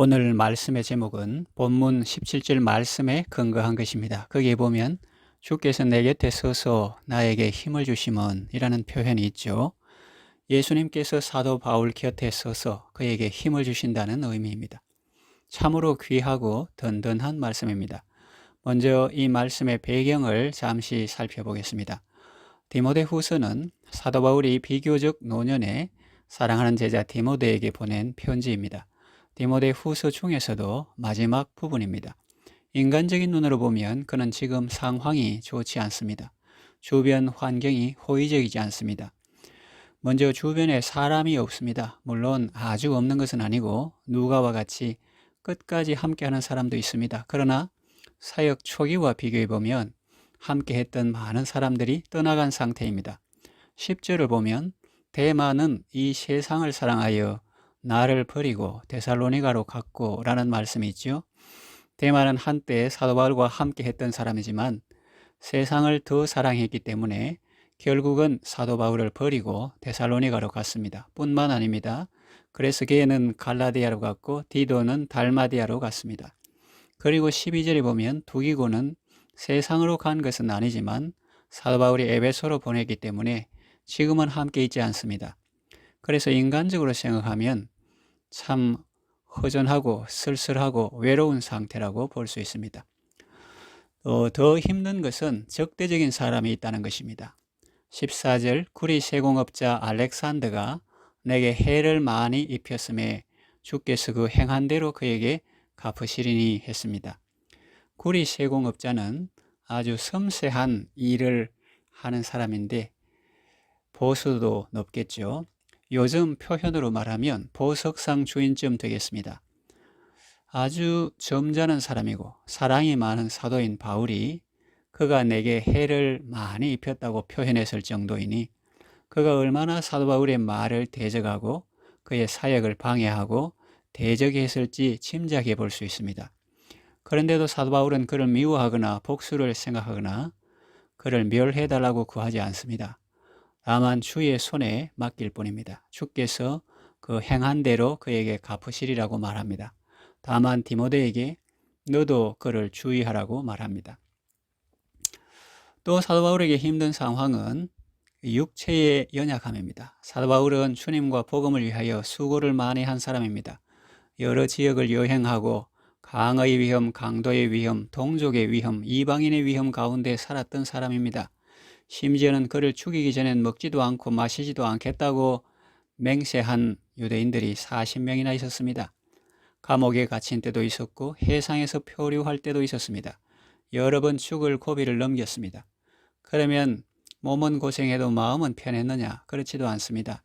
오늘 말씀의 제목은 본문 17절 말씀에 근거한 것입니다. 거기에 보면 주께서 내 곁에 서서 나에게 힘을 주심은 이라는 표현이 있죠. 예수님께서 사도 바울 곁에 서서 그에게 힘을 주신다는 의미입니다. 참으로 귀하고 든든한 말씀입니다. 먼저 이 말씀의 배경을 잠시 살펴보겠습니다. 디모데후서는 사도 바울이 비교적 노년에 사랑하는 제자 디모데에게 보낸 편지입니다. 디모데후서 중에서도 마지막 부분입니다. 인간적인 눈으로 보면 그는 지금 상황이 좋지 않습니다. 주변 환경이 호의적이지 않습니다. 먼저 주변에 사람이 없습니다. 물론 아주 없는 것은 아니고 누가와 같이 끝까지 함께하는 사람도 있습니다. 그러나 사역 초기와 비교해 보면 함께했던 많은 사람들이 떠나간 상태입니다. 10절을 보면 데마는 이 세상을 사랑하여 나를 버리고 데살로니가로 갔고 라는 말씀이 있죠. 데마는 한때 사도 바울과 함께 했던 사람이지만 세상을 더 사랑했기 때문에 결국은 사도 바울을 버리고 데살로니가로 갔습니다. 뿐만 아닙니다. 그래서 걔는 갈라디아로 갔고 디도는 달마디아로 갔습니다. 그리고 12절에 보면 두기고는 세상으로 간 것은 아니지만 사도 바울이 에베소로 보냈기 때문에 지금은 함께 있지 않습니다. 그래서 인간적으로 생각하면 참 허전하고 쓸쓸하고 외로운 상태라고 볼 수 있습니다. 더 힘든 것은 적대적인 사람이 있다는 것입니다. 14절 구리 세공업자 알렉산더가 내게 해를 많이 입혔음에 주께서 그 행한 대로 그에게 갚으시리니 했습니다. 구리 세공업자는 아주 섬세한 일을 하는 사람인데 보수도 높겠죠. 요즘 표현으로 말하면 보석상 주인쯤 되겠습니다. 아주 점잖은 사람이고 사랑이 많은 사도인 바울이 그가 내게 해를 많이 입혔다고 표현했을 정도이니 그가 얼마나 사도 바울의 말을 대적하고 그의 사역을 방해하고 대적했을지 짐작해 볼 수 있습니다. 그런데도 사도 바울은 그를 미워하거나 복수를 생각하거나 그를 멸해달라고 구하지 않습니다. 다만 주의 손에 맡길 뿐입니다. 주께서 그 행한 대로 그에게 갚으시리라고 말합니다. 다만 디모데에게 너도 그를 주의하라고 말합니다. 또 사도 바울에게 힘든 상황은 육체의 연약함입니다. 사도 바울은 주님과 복음을 위하여 수고를 많이 한 사람입니다. 여러 지역을 여행하고 강의 위험, 강도의 위험, 동족의 위험, 이방인의 위험 가운데 살았던 사람입니다. 심지어는 그를 죽이기 전엔 먹지도 않고 마시지도 않겠다고 맹세한 유대인들이 40명이나 있었습니다. 감옥에 갇힌 때도 있었고 해상에서 표류할 때도 있었습니다. 여러 번 죽을 고비를 넘겼습니다. 그러면 몸은 고생해도 마음은 편했느냐? 그렇지도 않습니다.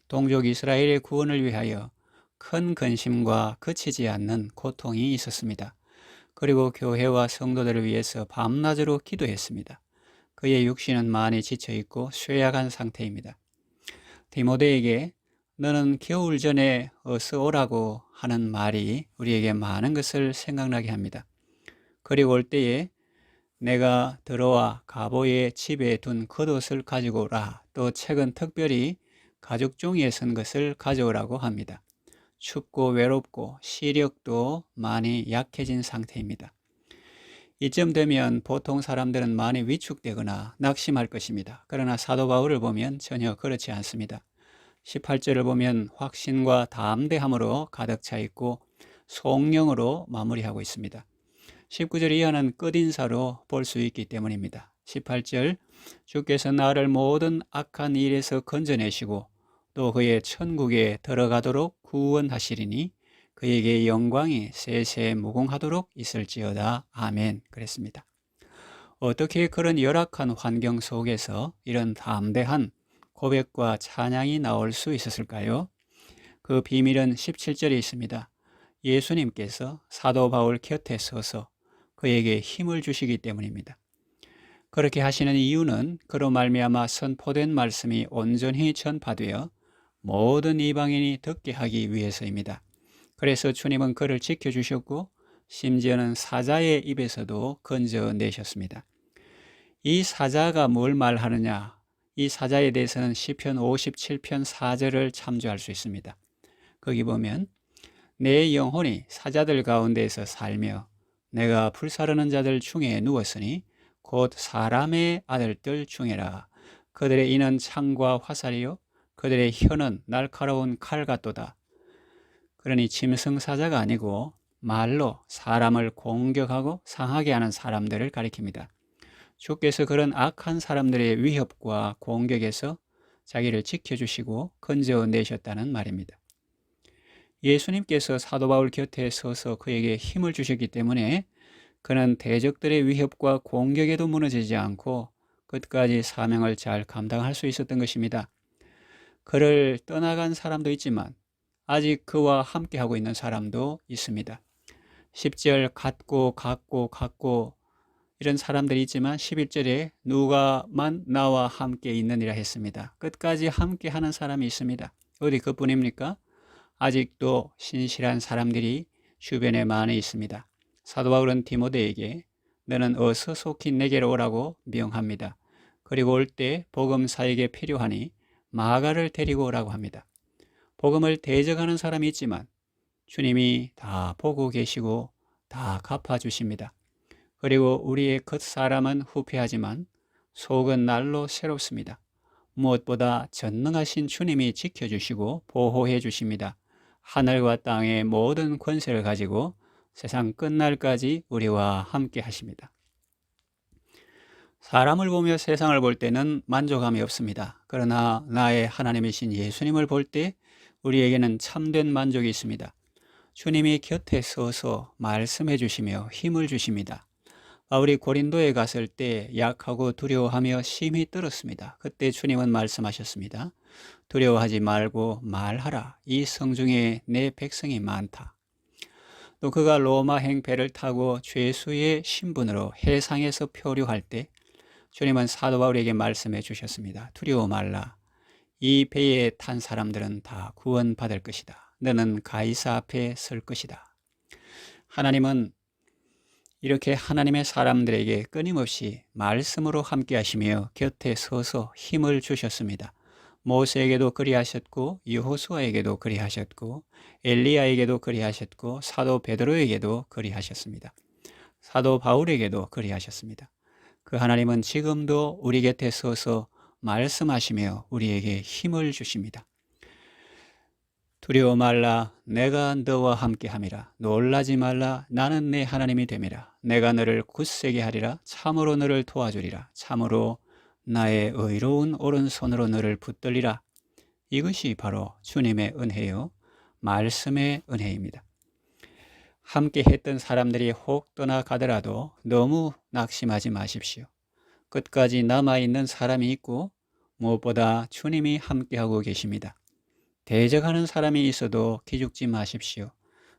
동족 이스라엘의 구원을 위하여 큰 근심과 그치지 않는 고통이 있었습니다. 그리고 교회와 성도들을 위해서 밤낮으로 기도했습니다. 그의 육신은 많이 지쳐있고 쇠약한 상태입니다. 디모데에게 너는 겨울 전에 어서 오라고 하는 말이 우리에게 많은 것을 생각나게 합니다. 그리고 올 때에 내가 들어와 가보의 집에 둔 겉옷을 가지고 오라. 또 책은 특별히 가죽 종이에 쓴 것을 가져오라고 합니다. 춥고 외롭고 시력도 많이 약해진 상태입니다. 이쯤 되면 보통 사람들은 많이 위축되거나 낙심할 것입니다. 그러나 사도 바울을 보면 전혀 그렇지 않습니다. 18절을 보면 확신과 담대함으로 가득 차 있고 송영으로 마무리하고 있습니다. 19절 이하는 끝인사로 볼 수 있기 때문입니다. 18절 주께서 나를 모든 악한 일에서 건져내시고 또 그의 천국에 들어가도록 구원하시리니 그에게 영광이 세세 무궁하도록 있을지어다. 아멘. 그랬습니다. 어떻게 그런 열악한 환경 속에서 이런 담대한 고백과 찬양이 나올 수 있었을까요? 그 비밀은 17절에 있습니다. 예수님께서 사도 바울 곁에 서서 그에게 힘을 주시기 때문입니다. 그렇게 하시는 이유는 그로 말미암아 선포된 말씀이 온전히 전파되어 모든 이방인이 듣게 하기 위해서입니다. 그래서 주님은 그를 지켜주셨고 심지어는 사자의 입에서도 건져내셨습니다. 이 사자가 뭘 말하느냐? 이 사자에 대해서는 시편 57편 4절을 참조할 수 있습니다. 거기 보면 내 영혼이 사자들 가운데에서 살며 내가 불사르는 자들 중에 누웠으니 곧 사람의 아들들 중에라. 그들의 이는 창과 화살이요 그들의 혀는 날카로운 칼 같도다. 그러니 짐승사자가 아니고 말로 사람을 공격하고 상하게 하는 사람들을 가리킵니다. 주께서 그런 악한 사람들의 위협과 공격에서 자기를 지켜주시고 건져내셨다는 말입니다. 예수님께서 사도 바울 곁에 서서 그에게 힘을 주셨기 때문에 그는 대적들의 위협과 공격에도 무너지지 않고 끝까지 사명을 잘 감당할 수 있었던 것입니다. 그를 떠나간 사람도 있지만 아직 그와 함께하고 있는 사람도 있습니다. 10절 같고 이런 사람들이 있지만 11절에 누가만 나와 함께 있느니라 했습니다. 끝까지 함께하는 사람이 있습니다. 어디 그뿐입니까? 아직도 신실한 사람들이 주변에 많이 있습니다. 사도 바울은 디모데에게 너는 어서 속히 내게로 오라고 명합니다. 그리고 올 때 복음사에게 필요하니 마가를 데리고 오라고 합니다. 복음을 대적하는 사람이 있지만 주님이 다 보고 계시고 다 갚아주십니다. 그리고 우리의 겉사람은 후패하지만 속은 날로 새롭습니다. 무엇보다 전능하신 주님이 지켜주시고 보호해 주십니다. 하늘과 땅의 모든 권세를 가지고 세상 끝날까지 우리와 함께 하십니다. 사람을 보며 세상을 볼 때는 만족함이 없습니다. 그러나 나의 하나님이신 예수님을 볼 때 우리에게는 참된 만족이 있습니다. 주님이 곁에 서서 말씀해 주시며 힘을 주십니다. 바울이 고린도에 갔을 때 약하고 두려워하며 심히 떨었습니다. 그때 주님은 말씀하셨습니다. 두려워하지 말고 말하라. 이 성중에 내 백성이 많다. 또 그가 로마행 배를 타고 죄수의 신분으로 해상에서 표류할 때 주님은 사도 바울에게 말씀해 주셨습니다. 두려워 말라. 이 배에 탄 사람들은 다 구원받을 것이다. 너는 가이사 앞에 설 것이다. 하나님은 이렇게 하나님의 사람들에게 끊임없이 말씀으로 함께 하시며 곁에 서서 힘을 주셨습니다. 모세에게도 그리하셨고 여호수아에게도 그리하셨고 엘리야에게도 그리하셨고 사도 베드로에게도 그리하셨습니다. 사도 바울에게도 그리하셨습니다. 그 하나님은 지금도 우리 곁에 서서 말씀하시며 우리에게 힘을 주십니다. 두려워 말라. 내가 너와 함께함이라. 놀라지 말라. 나는 내 하나님이 됨이라. 내가 너를 굳세게 하리라. 참으로 너를 도와주리라. 참으로 나의 의로운 오른손으로 너를 붙들리라. 이것이 바로 주님의 은혜요 말씀의 은혜입니다. 함께 했던 사람들이 혹 떠나가더라도 너무 낙심하지 마십시오. 끝까지 남아있는 사람이 있고 무엇보다 주님이 함께하고 계십니다. 대적하는 사람이 있어도 기죽지 마십시오.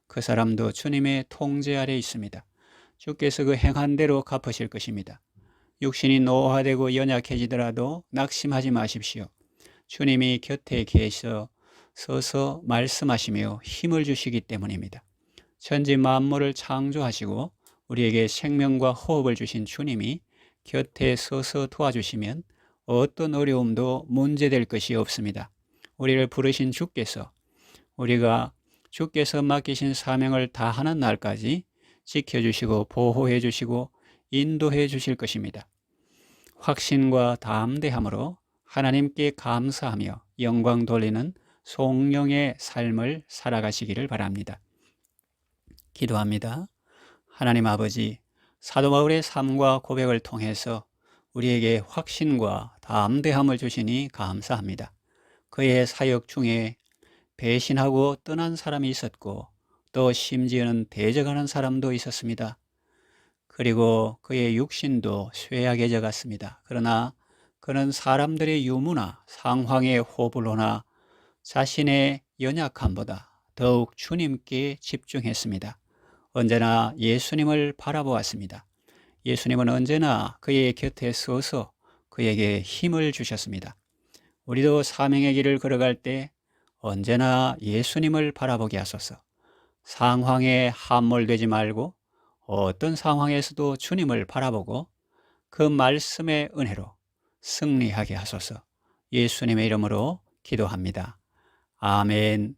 그 사람도 주님의 통제 아래 있습니다. 주께서 그 행한 대로 갚으실 것입니다. 육신이 노화되고 연약해지더라도 낙심하지 마십시오. 주님이 곁에 계셔 서서 말씀하시며 힘을 주시기 때문입니다. 천지 만물을 창조하시고 우리에게 생명과 호흡을 주신 주님이 곁에 서서 도와주시면 어떤 어려움도 문제될 것이 없습니다. 우리를 부르신 주께서 우리가 주께서 맡기신 사명을 다하는 날까지 지켜주시고 보호해 주시고 인도해 주실 것입니다. 확신과 담대함으로 하나님께 감사하며 영광 돌리는 송영의 삶을 살아가시기를 바랍니다. 기도합니다. 하나님 아버지, 사도 바울의 삶과 고백을 통해서 우리에게 확신과 담대함을 주시니 감사합니다. 그의 사역 중에 배신하고 떠난 사람이 있었고 또 심지어는 대적하는 사람도 있었습니다. 그리고 그의 육신도 쇠약해져 갔습니다. 그러나 그는 사람들의 유무나 상황의 호불호나 자신의 연약함보다 더욱 주님께 집중했습니다. 언제나 예수님을 바라보았습니다. 예수님은 언제나 그의 곁에 서서 그에게 힘을 주셨습니다. 우리도 사명의 길을 걸어갈 때 언제나 예수님을 바라보게 하소서. 상황에 함몰되지 말고 어떤 상황에서도 주님을 바라보고 그 말씀의 은혜로 승리하게 하소서. 예수님의 이름으로 기도합니다. 아멘.